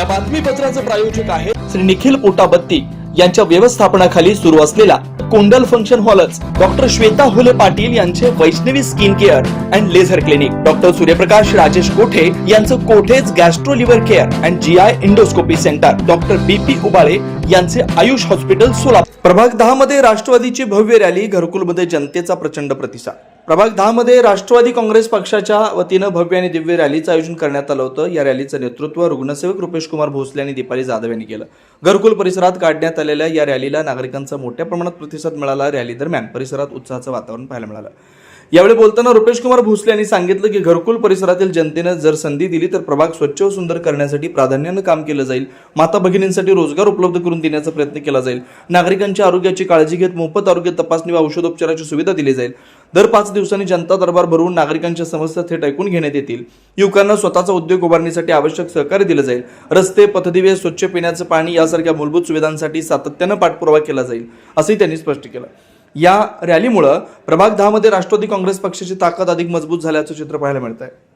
या बातमीपत्राचे प्रायोजक आहे श्री निखिल पोटाबत्ती यांच्या व्यवस्थापनाखाली सुरू असलेला कोंडल फंक्शन हॉलच डॉक्टर श्वेता हुले पाटील यांचे Vaishnavi skin care and laser clinic, doctor Suryaprakash Rajesh Kothe यांचं Kothe's gastro liver care and GI endoscopy centre, doctor BP Ubale यांचे आयुष हॉस्पिटल सोलापूर। प्रभाग 10 मध्ये राष्ट्रवादीची भव्य रॅली, घरकुलमध्ये जनतेचा प्रचंड प्रतिसाद। प्रभाग 10 मध्ये राष्ट्रवादी काँग्रेस पक्षाच्या वतीनं भव्य आणि दिव्य रॅलीचं आयोजन करण्यात आलं होतं। या रॅलीचं नेतृत्व रुग्णसेवक रुपेश कुमार भोसले आणि दीपाली जाधव यांनी केलं। घरकुल परिसरात काढण्यात आलेल्या या रॅलीला नागरिकांचा मोठ्या प्रमाणात प्रतिसाद मिळाला। रॅली दरम्यान परिसरात उत्साहाचं वातावरण पाहायला मिळालं। यावेळी बोलताना रुपेश कुमार भोसले यांनी सांगितलं की घरकुल परिसरातील जनतेने जर संधी दिली तर प्रभाग स्वच्छ व सुंदर करण्यासाठी प्राधान्याने काम केलं जाईल। माता भगिनींसाठी रोजगार उपलब्ध करून देण्याचा प्रयत्न केला जाईल। नागरिकांच्या आरोग्याची काळजी घेत मोफत आरोग्य तपासणी व औषधोपचाराची सुविधा दिली जाईल। दर 5 दिवसांनी जनता दरबार भरवून नागरिकांच्या समस्या थेट ऐकून घेण्यात येतील। युवकांना स्वतःचा उद्योग उभारण्यासाठी आवश्यक सहकार्य दिले जाईल। रस्ते, पथदिवे, स्वच्छ पिण्याचं पाणी यासारख्या मूलभूत सुविधांसाठी सातत्याने पाठपुरावा केला जाईल असंही त्यांनी स्पष्ट केलं। या रॅलीमुळे प्रभाग 10 मध्ये राष्ट्रवादी काँग्रेस पक्षाची ताकद अधिक मजबूत झाल्याचं चित्र पाहायला मिळत आहे।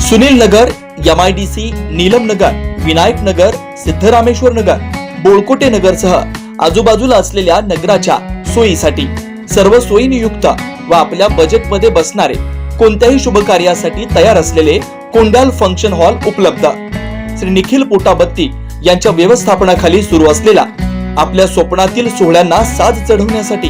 सुनील नगर, MIDC, नीलम नगर, विनायक नगर, सिद्धरामेश्वर नगर, बोळकोटे नगर सह आजूबाजूला असलेल्या नगराच्या सोयीसाठी सर्व सोयीनियुक्त व आपल्या बजेटमध्ये बसणारे कोणत्याही शुभ कार्यासाठी तयार असलेले कोंडाल फंक्शन हॉल उपलब्ध। श्री निखिल पोटाबत्ती यांच्या व्यवस्थापनाखाली सुरू असलेला आपल्या स्वप्नातील सोहळ्यांना साज चढवण्यासाठी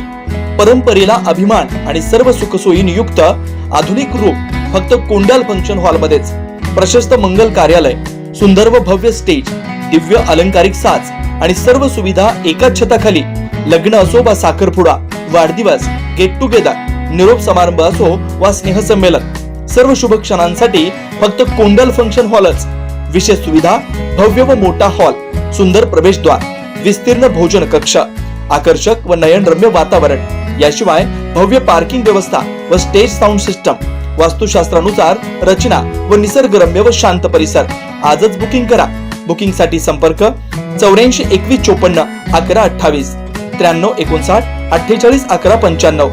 परंपरेला अभिमान आणि सर्व सुखसोयीनियुक्त आधुनिक रूप फक्त कोंडाल फंक्शन हॉल मध्येच। प्रशस्त मंगल कार्यालय, सुंदर व भव्य स्टेज, दिव्य अलंकारिक साज आणि सर्व सुविधा एकाच छताखाली। लग्न असो वा साखरपुडा, वाढदिवस, गेट टुगेदर, निरोप समारंभ असो वा स्नेहसंमेलन, सर्व शुभ क्षणांसाठी फक्त कोंडाल फंक्शन हॉलच। विशेष सुविधा, भव्य व मोठा हॉल, सुंदर प्रवेशद्वार, विस्तीर्ण भोजन कक्ष, आकर्षक व नयनरम्य वातावरण, याशिवाय भव्य पार्किंग व्यवस्था व स्टेज साऊंड सिस्टम, वास्तुशास्त्रानुसार रचना व निसर्गरम्य व शांत परिसर। आजच बुकिंग करा। बुकिंग साठी संपर्क 84 21 54 11 28 93 59 48 11 95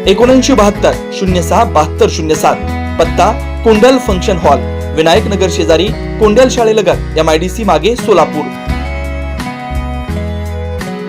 79 72 06 72 07। पत्ता कोंडाल फंक्शन हॉल, विनायक नगर शेजारी कोंडाल शाळेलगत, MIDC मागे, सोलापूर।